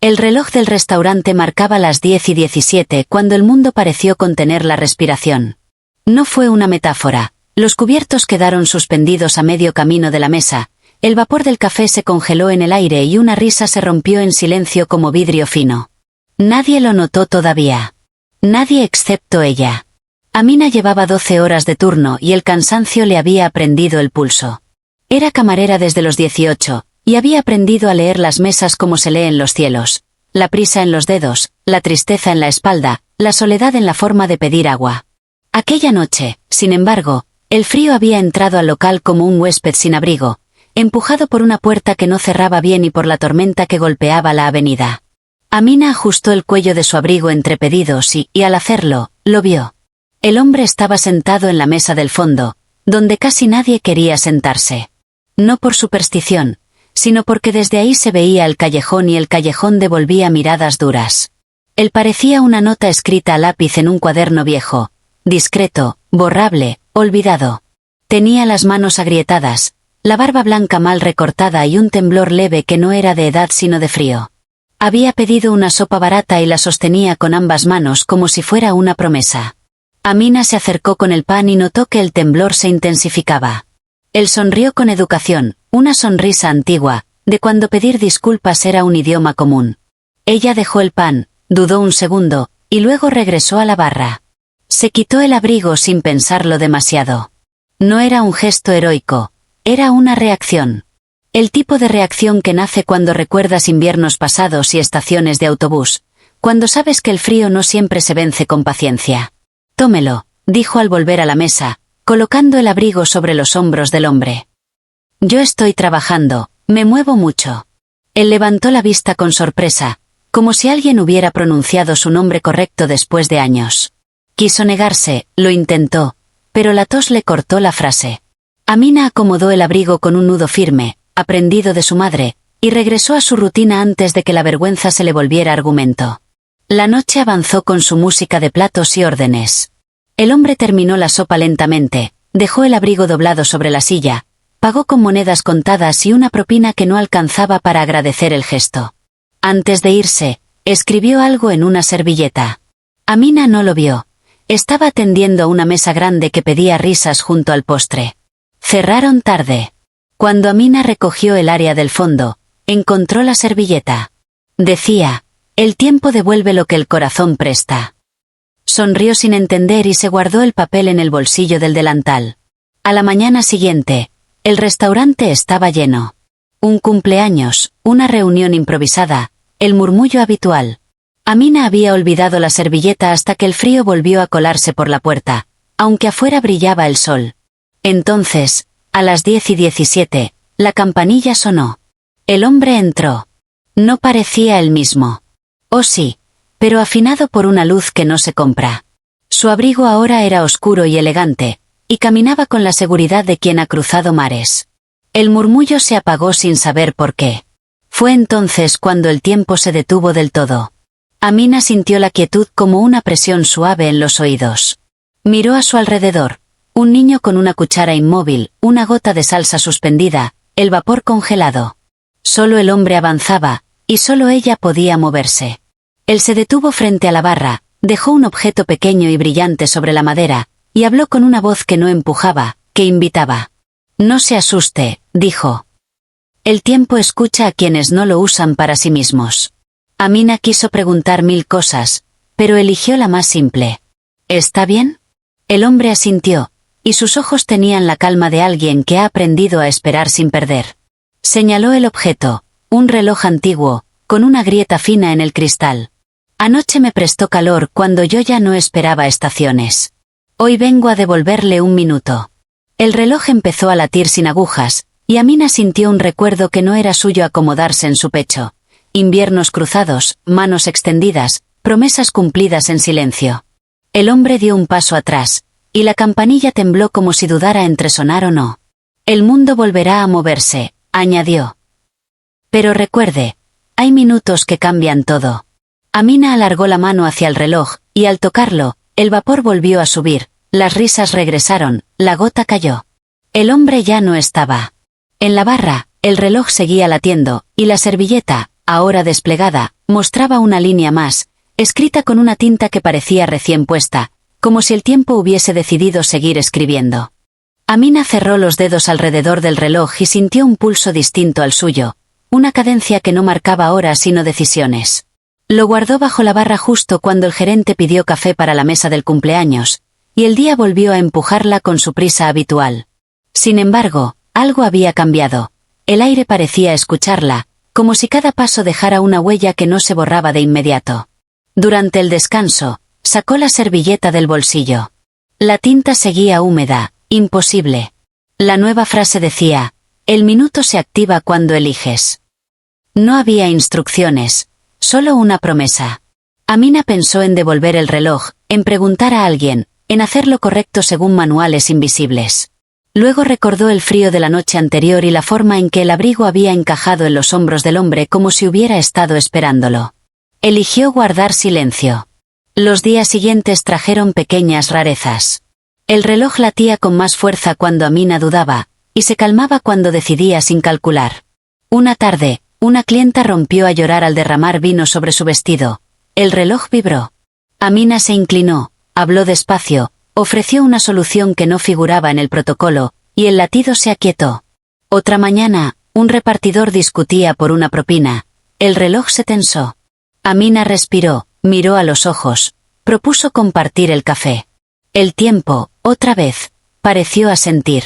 El reloj del restaurante marcaba las 10:17 cuando el mundo pareció contener la respiración. No fue una metáfora. Los cubiertos quedaron suspendidos a medio camino de la mesa, el vapor del café se congeló en el aire y una risa se rompió en silencio como vidrio fino. Nadie lo notó todavía. Nadie excepto ella. Amina llevaba 12 horas de turno y el cansancio le había prendido el pulso. Era camarera desde los 18, y había aprendido a leer las mesas como se leen los cielos. La prisa en los dedos, la tristeza en la espalda, la soledad en la forma de pedir agua. Aquella noche, sin embargo, el frío había entrado al local como un huésped sin abrigo, empujado por una puerta que no cerraba bien y por la tormenta que golpeaba la avenida. Amina ajustó el cuello de su abrigo entre pedidos y al hacerlo, lo vio. El hombre estaba sentado en la mesa del fondo, donde casi nadie quería sentarse. No por superstición, sino porque desde ahí se veía el callejón y el callejón devolvía miradas duras. Él parecía una nota escrita a lápiz en un cuaderno viejo, discreto, borrable, olvidado. Tenía las manos agrietadas, la barba blanca mal recortada y un temblor leve que no era de edad sino de frío. Había pedido una sopa barata y la sostenía con ambas manos como si fuera una promesa. Amina se acercó con el pan y notó que el temblor se intensificaba. Él sonrió con educación, una sonrisa antigua, de cuando pedir disculpas era un idioma común. Ella dejó el pan, dudó un segundo, y luego regresó a la barra. Se quitó el abrigo sin pensarlo demasiado. No era un gesto heroico, era una reacción. El tipo de reacción que nace cuando recuerdas inviernos pasados y estaciones de autobús, cuando sabes que el frío no siempre se vence con paciencia. Tómelo, dijo al volver a la mesa, colocando el abrigo sobre los hombros del hombre. Yo estoy trabajando, me muevo mucho. Él levantó la vista con sorpresa, como si alguien hubiera pronunciado su nombre correcto después de años. Quiso negarse, lo intentó, pero la tos le cortó la frase. Amina acomodó el abrigo con un nudo firme, aprendido de su madre, y regresó a su rutina antes de que la vergüenza se le volviera argumento. La noche avanzó con su música de platos y órdenes. El hombre terminó la sopa lentamente, dejó el abrigo doblado sobre la silla, pagó con monedas contadas y una propina que no alcanzaba para agradecer el gesto. Antes de irse, escribió algo en una servilleta. Amina no lo vio. Estaba atendiendo a una mesa grande que pedía risas junto al postre. Cerraron tarde. Cuando Amina recogió el área del fondo, encontró la servilleta. Decía, el tiempo devuelve lo que el corazón presta. Sonrió sin entender y se guardó el papel en el bolsillo del delantal. A la mañana siguiente, el restaurante estaba lleno. Un cumpleaños, una reunión improvisada, el murmullo habitual. Amina había olvidado la servilleta hasta que el frío volvió a colarse por la puerta, aunque afuera brillaba el sol. Entonces, a las 10:17, la campanilla sonó. El hombre entró. No parecía el mismo. Oh sí, pero afinado por una luz que no se compra. Su abrigo ahora era oscuro y elegante, y caminaba con la seguridad de quien ha cruzado mares. El murmullo se apagó sin saber por qué. Fue entonces cuando el tiempo se detuvo del todo. Amina sintió la quietud como una presión suave en los oídos. Miró a su alrededor. Un niño con una cuchara inmóvil, una gota de salsa suspendida, el vapor congelado. Solo el hombre avanzaba, y solo ella podía moverse. Él se detuvo frente a la barra, dejó un objeto pequeño y brillante sobre la madera, y habló con una voz que no empujaba, que invitaba. No se asuste, dijo. El tiempo escucha a quienes no lo usan para sí mismos. Amina quiso preguntar 1000 cosas, pero eligió la más simple. ¿Está bien? El hombre asintió, y sus ojos tenían la calma de alguien que ha aprendido a esperar sin perder. Señaló el objeto, un reloj antiguo, con una grieta fina en el cristal. Anoche me prestó calor cuando yo ya no esperaba estaciones. Hoy vengo a devolverle un minuto. El reloj empezó a latir sin agujas, y Amina sintió un recuerdo que no era suyo acomodarse en su pecho. Inviernos cruzados, manos extendidas, promesas cumplidas en silencio. El hombre dio un paso atrás, y la campanilla tembló como si dudara entre sonar o no. El mundo volverá a moverse, añadió. Pero recuerde, hay minutos que cambian todo. Amina alargó la mano hacia el reloj, y al tocarlo, el vapor volvió a subir, las risas regresaron, la gota cayó. El hombre ya no estaba. En la barra, el reloj seguía latiendo, y la servilleta, ahora desplegada, mostraba una línea más, escrita con una tinta que parecía recién puesta, como si el tiempo hubiese decidido seguir escribiendo. Amina cerró los dedos alrededor del reloj y sintió un pulso distinto al suyo, una cadencia que no marcaba horas sino decisiones. Lo guardó bajo la barra justo cuando el gerente pidió café para la mesa del cumpleaños, y el día volvió a empujarla con su prisa habitual. Sin embargo, algo había cambiado. El aire parecía escucharla, como si cada paso dejara una huella que no se borraba de inmediato. Durante el descanso, sacó la servilleta del bolsillo. La tinta seguía húmeda, imposible. La nueva frase decía: el minuto se activa cuando eliges. No había instrucciones, solo una promesa. Amina pensó en devolver el reloj, en preguntar a alguien, en hacer lo correcto según manuales invisibles. Luego recordó el frío de la noche anterior y la forma en que el abrigo había encajado en los hombros del hombre como si hubiera estado esperándolo. Eligió guardar silencio. Los días siguientes trajeron pequeñas rarezas. El reloj latía con más fuerza cuando Amina dudaba, y se calmaba cuando decidía sin calcular. Una tarde, una clienta rompió a llorar al derramar vino sobre su vestido. El reloj vibró. Amina se inclinó, habló despacio, ofreció una solución que no figuraba en el protocolo, y el latido se aquietó. Otra mañana, un repartidor discutía por una propina. El reloj se tensó. Amina respiró, miró a los ojos, propuso compartir el café. El tiempo, otra vez, pareció asentir.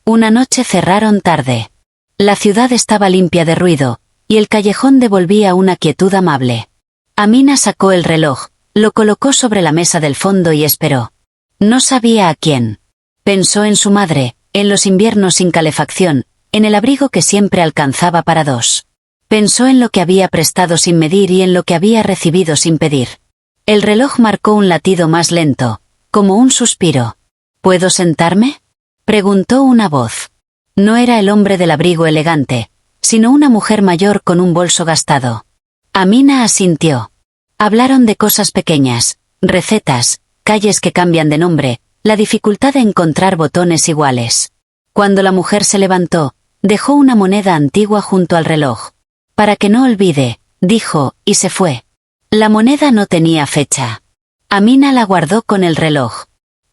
Una noche cerraron tarde. La ciudad estaba limpia de ruido, y el callejón devolvía una quietud amable. Amina sacó el reloj, lo colocó sobre la mesa del fondo y esperó. No sabía a quién. Pensó en su madre, en los inviernos sin calefacción, en el abrigo que siempre alcanzaba para dos. Pensó en lo que había prestado sin medir y en lo que había recibido sin pedir. El reloj marcó un latido más lento, como un suspiro. ¿Puedo sentarme?, preguntó una voz. No era el hombre del abrigo elegante, sino una mujer mayor con un bolso gastado. Amina asintió. Hablaron de cosas pequeñas, recetas, calles que cambian de nombre, la dificultad de encontrar botones iguales. Cuando la mujer se levantó, dejó una moneda antigua junto al reloj. Para que no olvide, dijo, y se fue. La moneda no tenía fecha. Amina la guardó con el reloj.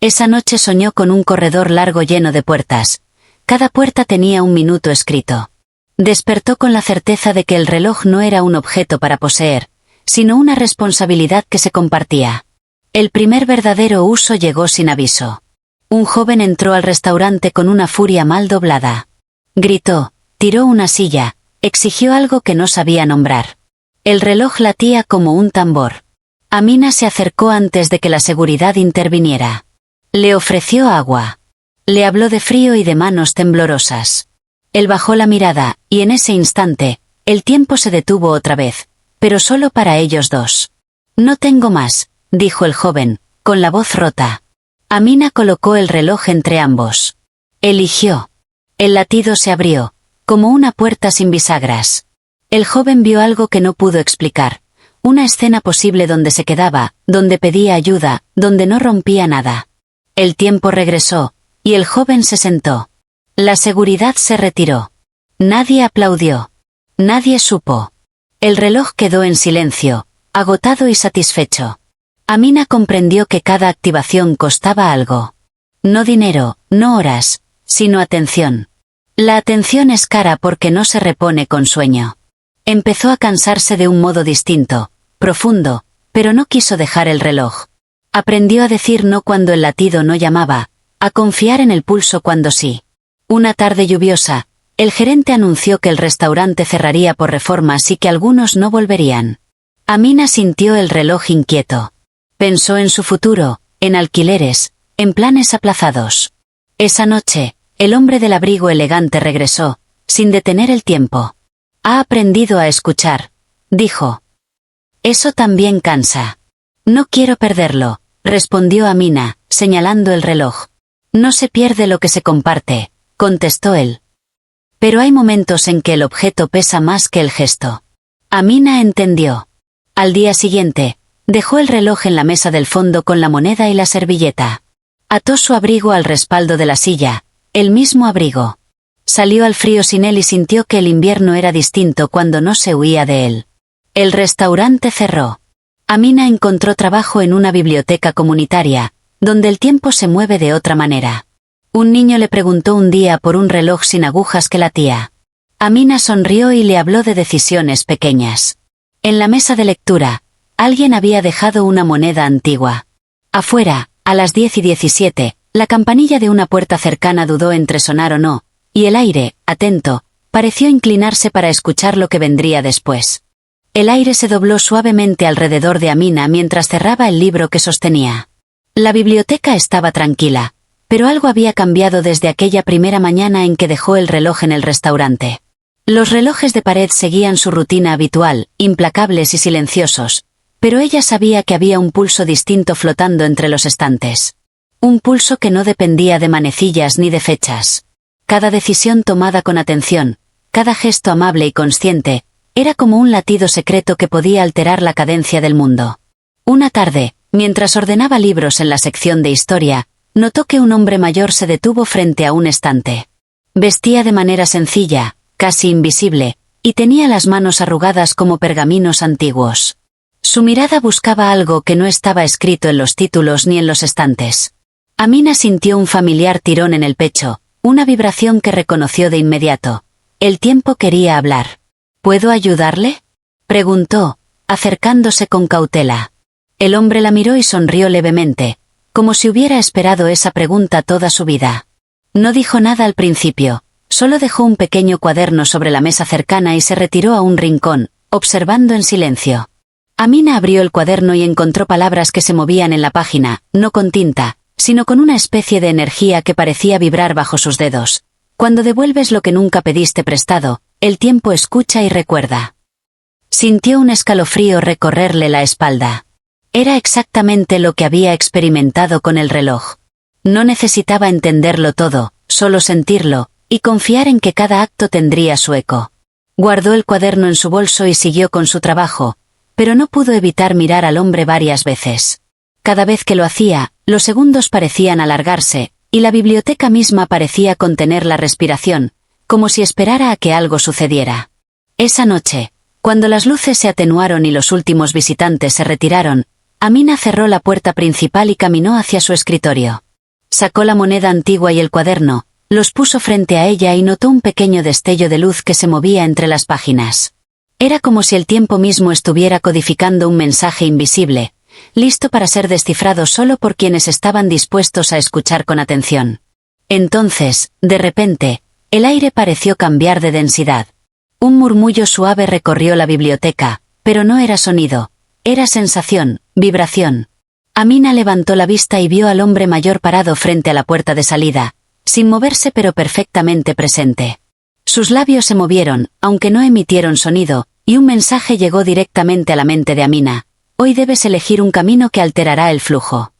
Esa noche soñó con un corredor largo lleno de puertas. Cada puerta tenía un minuto escrito. Despertó con la certeza de que el reloj no era un objeto para poseer, sino una responsabilidad que se compartía. El primer verdadero uso llegó sin aviso. Un joven entró al restaurante con una furia mal doblada. Gritó, tiró una silla, exigió algo que no sabía nombrar. El reloj latía como un tambor. Amina se acercó antes de que la seguridad interviniera. Le ofreció agua. Le habló de frío y de manos temblorosas. Él bajó la mirada, y en ese instante, el tiempo se detuvo otra vez, pero solo para ellos dos. No tengo más, dijo el joven, con la voz rota. Amina colocó el reloj entre ambos. Eligió. El latido se abrió, como una puerta sin bisagras. El joven vio algo que no pudo explicar, una escena posible donde se quedaba, donde pedía ayuda, donde no rompía nada. El tiempo regresó, y el joven se sentó. La seguridad se retiró. Nadie aplaudió. Nadie supo. El reloj quedó en silencio, agotado y satisfecho. Amina comprendió que cada activación costaba algo. No dinero, no horas, sino atención. La atención es cara porque no se repone con sueño. Empezó a cansarse de un modo distinto, profundo, pero no quiso dejar el reloj. Aprendió a decir no cuando el latido no llamaba, a confiar en el pulso cuando sí. Una tarde lluviosa, el gerente anunció que el restaurante cerraría por reformas y que algunos no volverían. Amina sintió el reloj inquieto. Pensó en su futuro, en alquileres, en planes aplazados. Esa noche, el hombre del abrigo elegante regresó, sin detener el tiempo. Ha aprendido a escuchar, dijo. Eso también cansa. No quiero perderlo, respondió Amina, señalando el reloj. No se pierde lo que se comparte, contestó él. Pero hay momentos en que el objeto pesa más que el gesto. Amina entendió. Al día siguiente, dejó el reloj en la mesa del fondo con la moneda y la servilleta. Ató su abrigo al respaldo de la silla, el mismo abrigo. Salió al frío sin él y sintió que el invierno era distinto cuando no se huía de él. El restaurante cerró. Amina encontró trabajo en una biblioteca comunitaria, donde el tiempo se mueve de otra manera. Un niño le preguntó un día por un reloj sin agujas que latía. Amina sonrió y le habló de decisiones pequeñas. En la mesa de lectura, alguien había dejado una moneda antigua. Afuera, a las 10:17, la campanilla de una puerta cercana dudó entre sonar o no, y el aire, atento, pareció inclinarse para escuchar lo que vendría después. El aire se dobló suavemente alrededor de Amina mientras cerraba el libro que sostenía. La biblioteca estaba tranquila, pero algo había cambiado desde aquella primera mañana en que dejó el reloj en el restaurante. Los relojes de pared seguían su rutina habitual, implacables y silenciosos, pero ella sabía que había un pulso distinto flotando entre los estantes. Un pulso que no dependía de manecillas ni de fechas. Cada decisión tomada con atención, cada gesto amable y consciente, era como un latido secreto que podía alterar la cadencia del mundo. Una tarde, mientras ordenaba libros en la sección de historia, notó que un hombre mayor se detuvo frente a un estante. Vestía de manera sencilla, casi invisible, y tenía las manos arrugadas como pergaminos antiguos. Su mirada buscaba algo que no estaba escrito en los títulos ni en los estantes. Amina sintió un familiar tirón en el pecho, una vibración que reconoció de inmediato. El tiempo quería hablar. ¿Puedo ayudarle?, preguntó, acercándose con cautela. El hombre la miró y sonrió levemente, como si hubiera esperado esa pregunta toda su vida. No dijo nada al principio, solo dejó un pequeño cuaderno sobre la mesa cercana y se retiró a un rincón, observando en silencio. Amina abrió el cuaderno y encontró palabras que se movían en la página, no con tinta, sino con una especie de energía que parecía vibrar bajo sus dedos. Cuando devuelves lo que nunca pediste prestado, el tiempo escucha y recuerda. Sintió un escalofrío recorrerle la espalda. Era exactamente lo que había experimentado con el reloj. No necesitaba entenderlo todo, solo sentirlo, y confiar en que cada acto tendría su eco. Guardó el cuaderno en su bolso y siguió con su trabajo, pero no pudo evitar mirar al hombre varias veces. Cada vez que lo hacía, los segundos parecían alargarse, y la biblioteca misma parecía contener la respiración, como si esperara a que algo sucediera. Esa noche, cuando las luces se atenuaron y los últimos visitantes se retiraron, Amina cerró la puerta principal y caminó hacia su escritorio. Sacó la moneda antigua y el cuaderno, los puso frente a ella y notó un pequeño destello de luz que se movía entre las páginas. Era como si el tiempo mismo estuviera codificando un mensaje invisible, listo para ser descifrado solo por quienes estaban dispuestos a escuchar con atención. Entonces, de repente, el aire pareció cambiar de densidad. Un murmullo suave recorrió la biblioteca, pero no era sonido, era sensación, vibración. Amina levantó la vista y vio al hombre mayor parado frente a la puerta de salida, sin moverse pero perfectamente presente. Sus labios se movieron, aunque no emitieron sonido, y un mensaje llegó directamente a la mente de Amina. Hoy debes elegir un camino que alterará el flujo.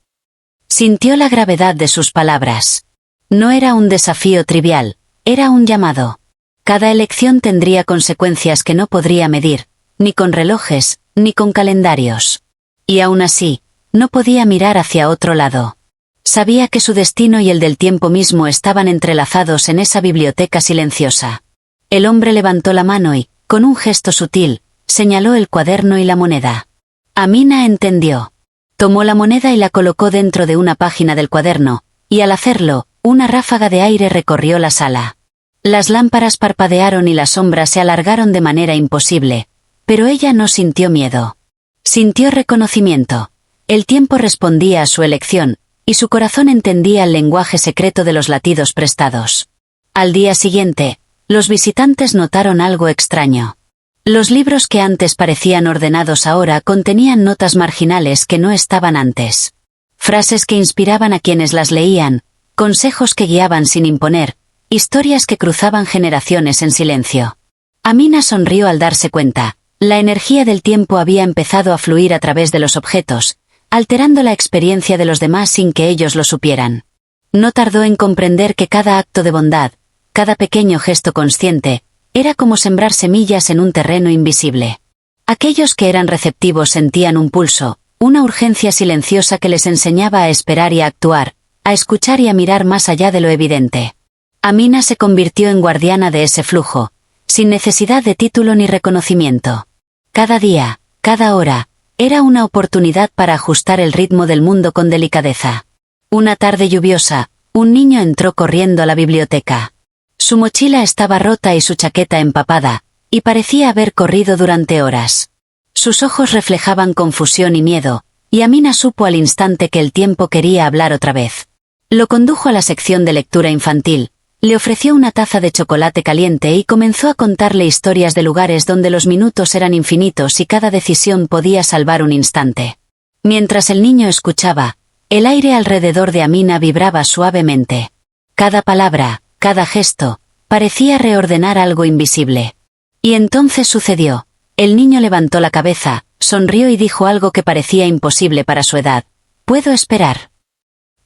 Sintió la gravedad de sus palabras. No era un desafío trivial, era un llamado. Cada elección tendría consecuencias que no podría medir, ni con relojes, ni con calendarios. Y aún así, no podía mirar hacia otro lado. Sabía que su destino y el del tiempo mismo estaban entrelazados en esa biblioteca silenciosa. El hombre levantó la mano y, con un gesto sutil, señaló el cuaderno y la moneda. Amina entendió. Tomó la moneda y la colocó dentro de una página del cuaderno, y al hacerlo, una ráfaga de aire recorrió la sala. Las lámparas parpadearon y las sombras se alargaron de manera imposible, pero ella no sintió miedo. Sintió reconocimiento. El tiempo respondía a su elección, y su corazón entendía el lenguaje secreto de los latidos prestados. Al día siguiente, los visitantes notaron algo extraño. Los libros que antes parecían ordenados ahora contenían notas marginales que no estaban antes. Frases que inspiraban a quienes las leían, consejos que guiaban sin imponer, historias que cruzaban generaciones en silencio. Amina sonrió al darse cuenta. La energía del tiempo había empezado a fluir a través de los objetos, alterando la experiencia de los demás sin que ellos lo supieran. No tardó en comprender que cada acto de bondad, cada pequeño gesto consciente, era como sembrar semillas en un terreno invisible. Aquellos que eran receptivos sentían un pulso, una urgencia silenciosa que les enseñaba a esperar y a actuar, a escuchar y a mirar más allá de lo evidente. Amina se convirtió en guardiana de ese flujo, sin necesidad de título ni reconocimiento. Cada día, cada hora, era una oportunidad para ajustar el ritmo del mundo con delicadeza. Una tarde lluviosa, un niño entró corriendo a la biblioteca. Su mochila estaba rota y su chaqueta empapada, y parecía haber corrido durante horas. Sus ojos reflejaban confusión y miedo, y Amina supo al instante que el tiempo quería hablar otra vez. Lo condujo a la sección de lectura infantil, le ofreció una taza de chocolate caliente y comenzó a contarle historias de lugares donde los minutos eran infinitos y cada decisión podía salvar un instante. Mientras el niño escuchaba, el aire alrededor de Amina vibraba suavemente. Cada palabra, cada gesto, parecía reordenar algo invisible. Y entonces sucedió. El niño levantó la cabeza, sonrió y dijo algo que parecía imposible para su edad. «¿Puedo esperar?»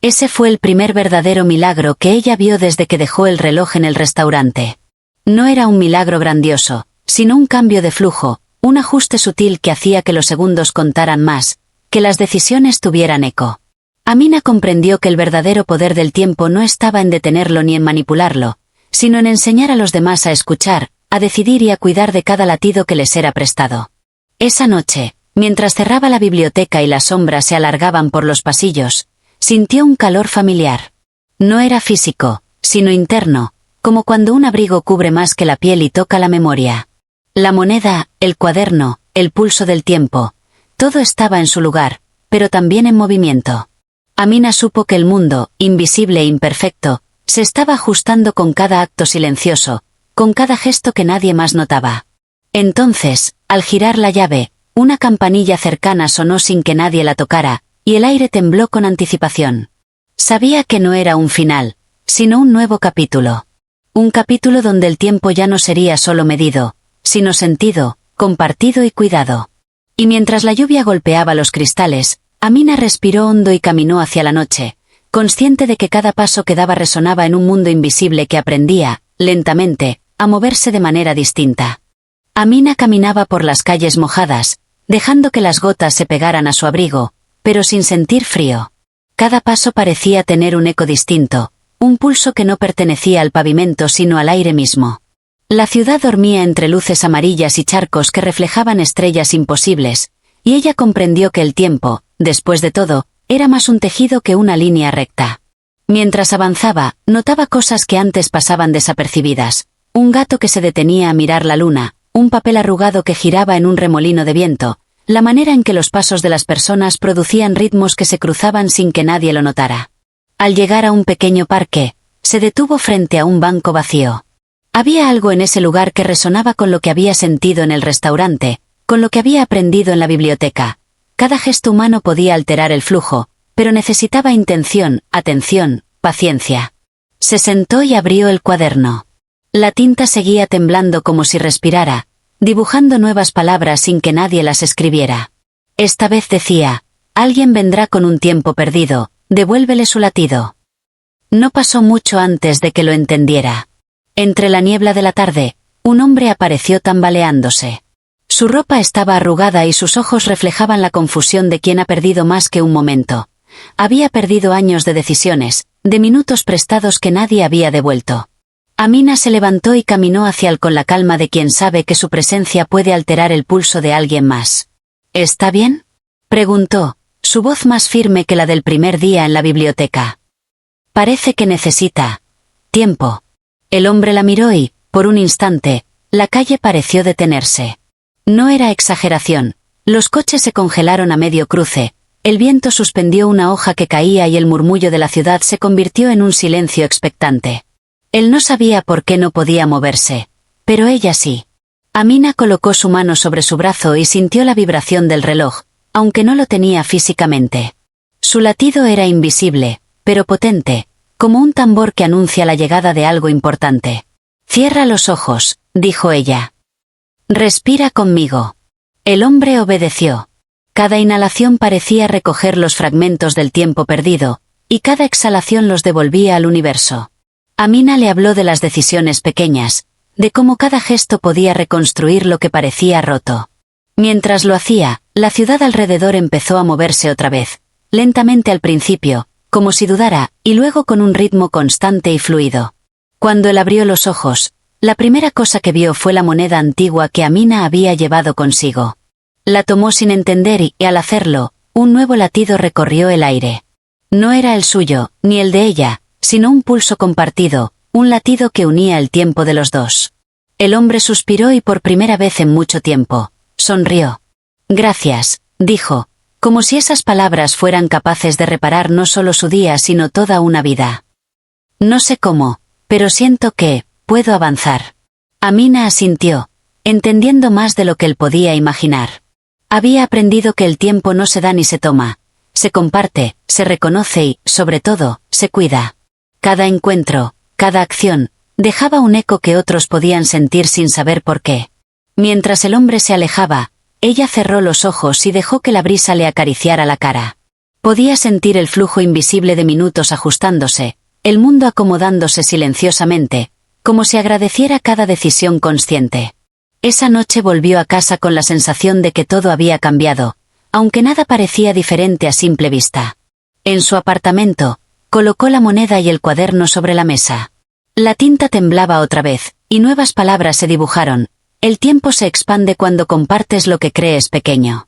Ese fue el primer verdadero milagro que ella vio desde que dejó el reloj en el restaurante. No era un milagro grandioso, sino un cambio de flujo, un ajuste sutil que hacía que los segundos contaran más, que las decisiones tuvieran eco. Amina comprendió que el verdadero poder del tiempo no estaba en detenerlo ni en manipularlo, sino en enseñar a los demás a escuchar, a decidir y a cuidar de cada latido que les era prestado. Esa noche, mientras cerraba la biblioteca y las sombras se alargaban por los pasillos, sintió un calor familiar. No era físico, sino interno, como cuando un abrigo cubre más que la piel y toca la memoria. La moneda, el cuaderno, el pulso del tiempo, todo estaba en su lugar, pero también en movimiento. Amina supo que el mundo, invisible e imperfecto, se estaba ajustando con cada acto silencioso, con cada gesto que nadie más notaba. Entonces, al girar la llave, una campanilla cercana sonó sin que nadie la tocara, y el aire tembló con anticipación. Sabía que no era un final, sino un nuevo capítulo. Un capítulo donde el tiempo ya no sería solo medido, sino sentido, compartido y cuidado. Y mientras la lluvia golpeaba los cristales, Amina respiró hondo y caminó hacia la noche, consciente de que cada paso que daba resonaba en un mundo invisible que aprendía, lentamente, a moverse de manera distinta. Amina caminaba por las calles mojadas, dejando que las gotas se pegaran a su abrigo, pero sin sentir frío. Cada paso parecía tener un eco distinto, un pulso que no pertenecía al pavimento sino al aire mismo. La ciudad dormía entre luces amarillas y charcos que reflejaban estrellas imposibles, y ella comprendió que el tiempo, después de todo, era más un tejido que una línea recta. Mientras avanzaba, notaba cosas que antes pasaban desapercibidas: un gato que se detenía a mirar la luna, un papel arrugado que giraba en un remolino de viento, la manera en que los pasos de las personas producían ritmos que se cruzaban sin que nadie lo notara. Al llegar a un pequeño parque, se detuvo frente a un banco vacío. Había algo en ese lugar que resonaba con lo que había sentido en el restaurante, con lo que había aprendido en la biblioteca. Cada gesto humano podía alterar el flujo, pero necesitaba intención, atención, paciencia. Se sentó y abrió el cuaderno. La tinta seguía temblando como si respirara, dibujando nuevas palabras sin que nadie las escribiera. Esta vez decía: «Alguien vendrá con un tiempo perdido, devuélvele su latido». No pasó mucho antes de que lo entendiera. Entre la niebla de la tarde, un hombre apareció tambaleándose. Su ropa estaba arrugada y sus ojos reflejaban la confusión de quien ha perdido más que un momento. Había perdido años de decisiones, de minutos prestados que nadie había devuelto. Amina se levantó y caminó hacia él con la calma de quien sabe que su presencia puede alterar el pulso de alguien más. «¿Está bien?», preguntó, su voz más firme que la del primer día en la biblioteca. «Parece que necesita tiempo». El hombre la miró y, por un instante, la calle pareció detenerse. No era exageración. Los coches se congelaron a medio cruce, el viento suspendió una hoja que caía y el murmullo de la ciudad se convirtió en un silencio expectante. Él no sabía por qué no podía moverse, pero ella sí. Amina colocó su mano sobre su brazo y sintió la vibración del reloj, aunque no lo tenía físicamente. Su latido era invisible, pero potente, como un tambor que anuncia la llegada de algo importante. «Cierra los ojos», dijo ella. «Respira conmigo». El hombre obedeció. Cada inhalación parecía recoger los fragmentos del tiempo perdido, y cada exhalación los devolvía al universo. Amina le habló de las decisiones pequeñas, de cómo cada gesto podía reconstruir lo que parecía roto. Mientras lo hacía, la ciudad alrededor empezó a moverse otra vez, lentamente al principio, como si dudara, y luego con un ritmo constante y fluido. Cuando él abrió los ojos, la primera cosa que vio fue la moneda antigua que Amina había llevado consigo. La tomó sin entender y, al hacerlo, un nuevo latido recorrió el aire. No era el suyo, ni el de ella, sino un pulso compartido, un latido que unía el tiempo de los dos. El hombre suspiró y por primera vez en mucho tiempo, sonrió. Gracias, dijo, como si esas palabras fueran capaces de reparar no solo su día sino toda una vida. No sé cómo, pero siento que, puedo avanzar. Amina asintió, entendiendo más de lo que él podía imaginar. Había aprendido que el tiempo no se da ni se toma, se comparte, se reconoce y, sobre todo, se cuida. Cada encuentro, cada acción, dejaba un eco que otros podían sentir sin saber por qué. Mientras el hombre se alejaba, ella cerró los ojos y dejó que la brisa le acariciara la cara. Podía sentir el flujo invisible de minutos ajustándose, el mundo acomodándose silenciosamente, como si agradeciera cada decisión consciente. Esa noche volvió a casa con la sensación de que todo había cambiado, aunque nada parecía diferente a simple vista. En su apartamento, colocó la moneda y el cuaderno sobre la mesa. La tinta temblaba otra vez, y nuevas palabras se dibujaron. El tiempo se expande cuando compartes lo que crees pequeño.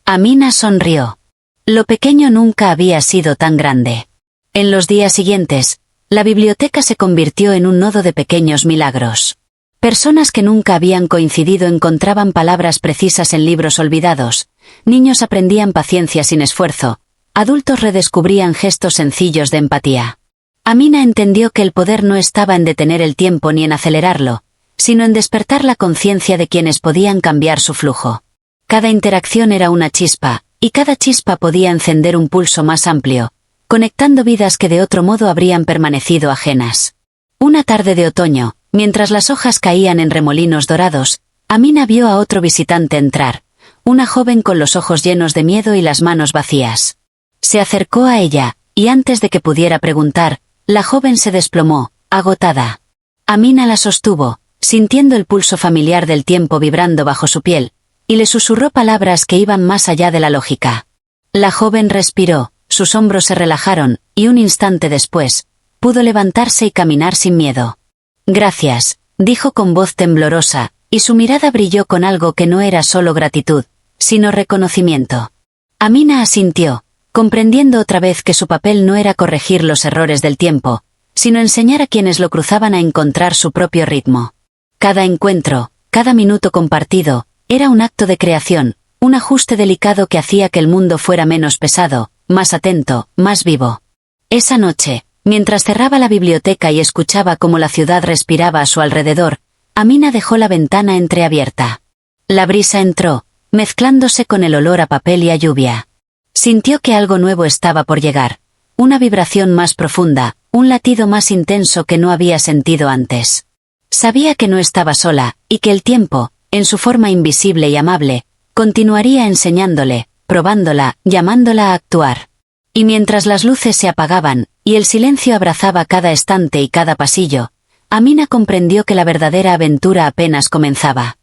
Amina sonrió. Lo pequeño nunca había sido tan grande. En los días siguientes, la biblioteca se convirtió en un nodo de pequeños milagros. Personas que nunca habían coincidido encontraban palabras precisas en libros olvidados, niños aprendían paciencia sin esfuerzo, adultos redescubrían gestos sencillos de empatía. Amina entendió que el poder no estaba en detener el tiempo ni en acelerarlo, sino en despertar la conciencia de quienes podían cambiar su flujo. Cada interacción era una chispa, y cada chispa podía encender un pulso más amplio, conectando vidas que de otro modo habrían permanecido ajenas. Una tarde de otoño, mientras las hojas caían en remolinos dorados, Amina vio a otro visitante entrar, una joven con los ojos llenos de miedo y las manos vacías. Se acercó a ella, y antes de que pudiera preguntar, la joven se desplomó, agotada. Amina la sostuvo, sintiendo el pulso familiar del tiempo vibrando bajo su piel, y le susurró palabras que iban más allá de la lógica. La joven respiró, sus hombros se relajaron, y un instante después, pudo levantarse y caminar sin miedo. Gracias, dijo con voz temblorosa, y su mirada brilló con algo que no era solo gratitud, sino reconocimiento. Amina asintió, comprendiendo otra vez que su papel no era corregir los errores del tiempo, sino enseñar a quienes lo cruzaban a encontrar su propio ritmo. Cada encuentro, cada minuto compartido, era un acto de creación, un ajuste delicado que hacía que el mundo fuera menos pesado, más atento, más vivo. Esa noche, mientras cerraba la biblioteca y escuchaba cómo la ciudad respiraba a su alrededor, Amina dejó la ventana entreabierta. La brisa entró, mezclándose con el olor a papel y a lluvia. Sintió que algo nuevo estaba por llegar, una vibración más profunda, un latido más intenso que no había sentido antes. Sabía que no estaba sola, y que el tiempo, en su forma invisible y amable, continuaría enseñándole, probándola, llamándola a actuar. Y mientras las luces se apagaban, y el silencio abrazaba cada estante y cada pasillo, Amina comprendió que la verdadera aventura apenas comenzaba.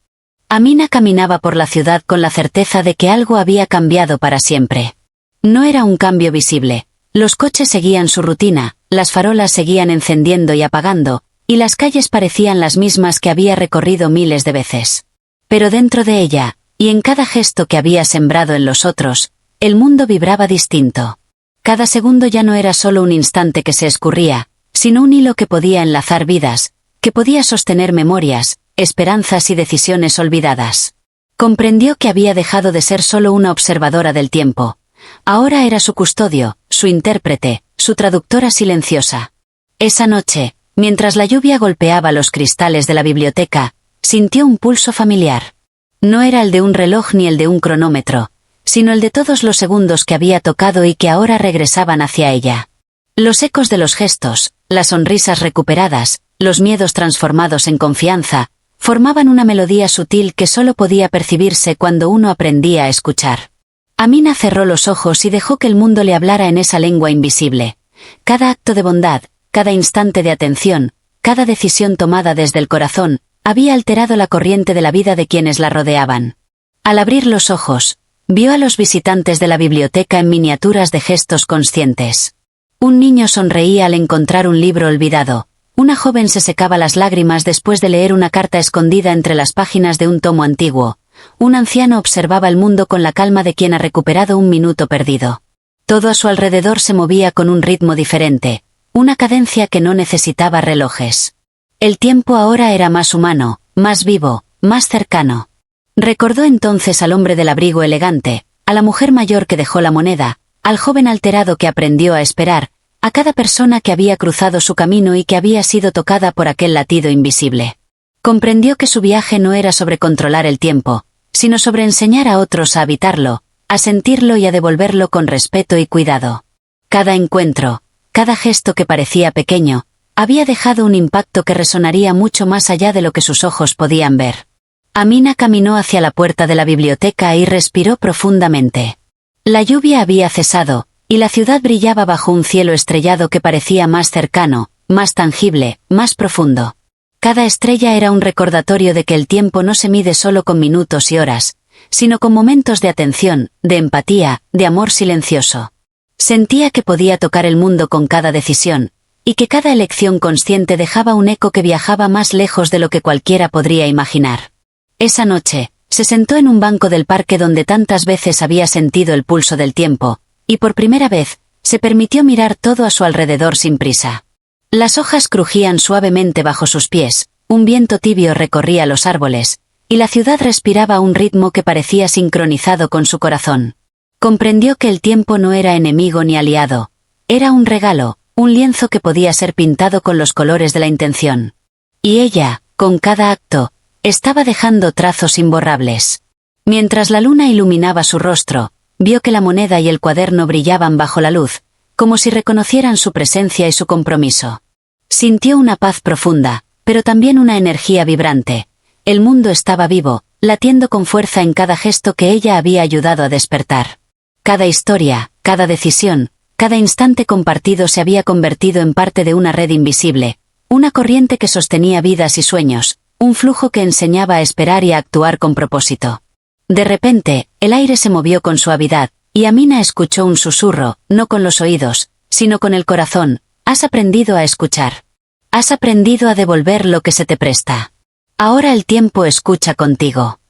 Amina caminaba por la ciudad con la certeza de que algo había cambiado para siempre. No era un cambio visible, los coches seguían su rutina, las farolas seguían encendiendo y apagando, y las calles parecían las mismas que había recorrido miles de veces. Pero dentro de ella, y en cada gesto que había sembrado en los otros, el mundo vibraba distinto. Cada segundo ya no era solo un instante que se escurría, sino un hilo que podía enlazar vidas, que podía sostener memorias, esperanzas y decisiones olvidadas. Comprendió que había dejado de ser solo una observadora del tiempo. Ahora era su custodio, su intérprete, su traductora silenciosa. Esa noche, mientras la lluvia golpeaba los cristales de la biblioteca, sintió un pulso familiar. No era el de un reloj ni el de un cronómetro, sino el de todos los segundos que había tocado y que ahora regresaban hacia ella. Los ecos de los gestos, las sonrisas recuperadas, los miedos transformados en confianza, formaban una melodía sutil que solo podía percibirse cuando uno aprendía a escuchar. Amina cerró los ojos y dejó que el mundo le hablara en esa lengua invisible. Cada acto de bondad, cada instante de atención, cada decisión tomada desde el corazón, había alterado la corriente de la vida de quienes la rodeaban. Al abrir los ojos, vio a los visitantes de la biblioteca en miniaturas de gestos conscientes. Un niño sonreía al encontrar un libro olvidado. Una joven se secaba las lágrimas después de leer una carta escondida entre las páginas de un tomo antiguo. un anciano observaba el mundo con la calma de quien ha recuperado un minuto perdido. Todo a su alrededor se movía con un ritmo diferente, una cadencia que no necesitaba relojes. El tiempo ahora era más humano, más vivo, más cercano. Recordó entonces al hombre del abrigo elegante, a la mujer mayor que dejó la moneda, al joven alterado que aprendió a esperar, a cada persona que había cruzado su camino y que había sido tocada por aquel latido invisible. Comprendió que su viaje no era sobre controlar el tiempo, sino sobre enseñar a otros a habitarlo, a sentirlo y a devolverlo con respeto y cuidado. Cada encuentro, cada gesto que parecía pequeño, había dejado un impacto que resonaría mucho más allá de lo que sus ojos podían ver. Amina caminó hacia la puerta de la biblioteca y respiró profundamente. La lluvia había cesado, y la ciudad brillaba bajo un cielo estrellado que parecía más cercano, más tangible, más profundo. Cada estrella era un recordatorio de que el tiempo no se mide solo con minutos y horas, sino con momentos de atención, de empatía, de amor silencioso. Sentía que podía tocar el mundo con cada decisión, y que cada elección consciente dejaba un eco que viajaba más lejos de lo que cualquiera podría imaginar. Esa noche, se sentó en un banco del parque donde tantas veces había sentido el pulso del tiempo, y por primera vez, se permitió mirar todo a su alrededor sin prisa. Las hojas crujían suavemente bajo sus pies, un viento tibio recorría los árboles, y la ciudad respiraba a un ritmo que parecía sincronizado con su corazón. Comprendió que el tiempo no era enemigo ni aliado, era un regalo, un lienzo que podía ser pintado con los colores de la intención. Y ella, con cada acto, estaba dejando trazos imborrables. Mientras la luna iluminaba su rostro, vio que la moneda y el cuaderno brillaban bajo la luz, como si reconocieran su presencia y su compromiso. Sintió una paz profunda, pero también una energía vibrante. El mundo estaba vivo, latiendo con fuerza en cada gesto que ella había ayudado a despertar. Cada historia, cada decisión, cada instante compartido se había convertido en parte de una red invisible, una corriente que sostenía vidas y sueños, un flujo que enseñaba a esperar y a actuar con propósito. De repente, el aire se movió con suavidad, y Amina escuchó un susurro, no con los oídos, sino con el corazón: has aprendido a escuchar. Has aprendido a devolver lo que se te presta. Ahora el tiempo escucha contigo.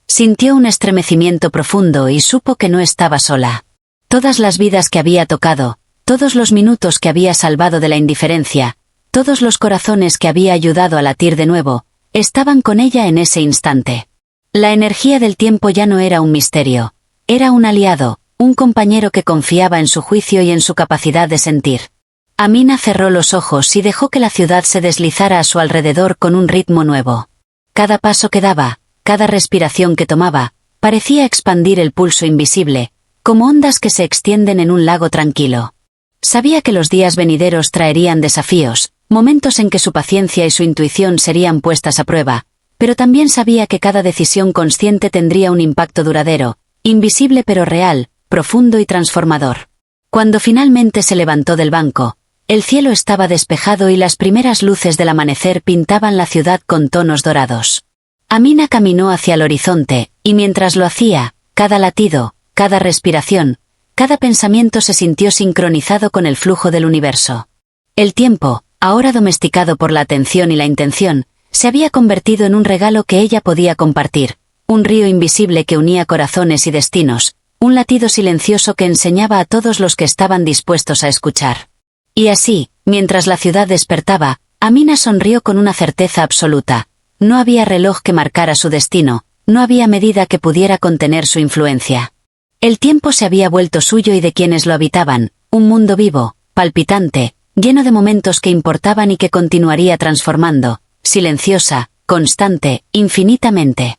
Sintió un estremecimiento profundo y supo que no estaba sola. Todas las vidas que había tocado, todos los minutos que había salvado de la indiferencia, todos los corazones que había ayudado a latir de nuevo, estaban con ella en ese instante. La energía del tiempo ya no era un misterio, era un aliado, un compañero que confiaba en su juicio y en su capacidad de sentir. Amina cerró los ojos y dejó que la ciudad se deslizara a su alrededor con un ritmo nuevo. Cada paso que daba, cada respiración que tomaba, parecía expandir el pulso invisible, como ondas que se extienden en un lago tranquilo. Sabía que los días venideros traerían desafíos, momentos en que su paciencia y su intuición serían puestas a prueba, pero también sabía que cada decisión consciente tendría un impacto duradero, invisible pero real, profundo y transformador. Cuando finalmente se levantó del banco, el cielo estaba despejado y las primeras luces del amanecer pintaban la ciudad con tonos dorados. Amina caminó hacia el horizonte, y mientras lo hacía, cada latido, cada respiración, cada pensamiento se sintió sincronizado con el flujo del universo. El tiempo, ahora domesticado por la atención y la intención, se había convertido en un regalo que ella podía compartir, un río invisible que unía corazones y destinos, un latido silencioso que enseñaba a todos los que estaban dispuestos a escuchar. Y así, mientras la ciudad despertaba, Amina sonrió con una certeza absoluta: no había reloj que marcara su destino, no había medida que pudiera contener su influencia. El tiempo se había vuelto suyo y de quienes lo habitaban, un mundo vivo, palpitante, lleno de momentos que importaban y que continuaría transformando, silenciosa, constante, infinitamente.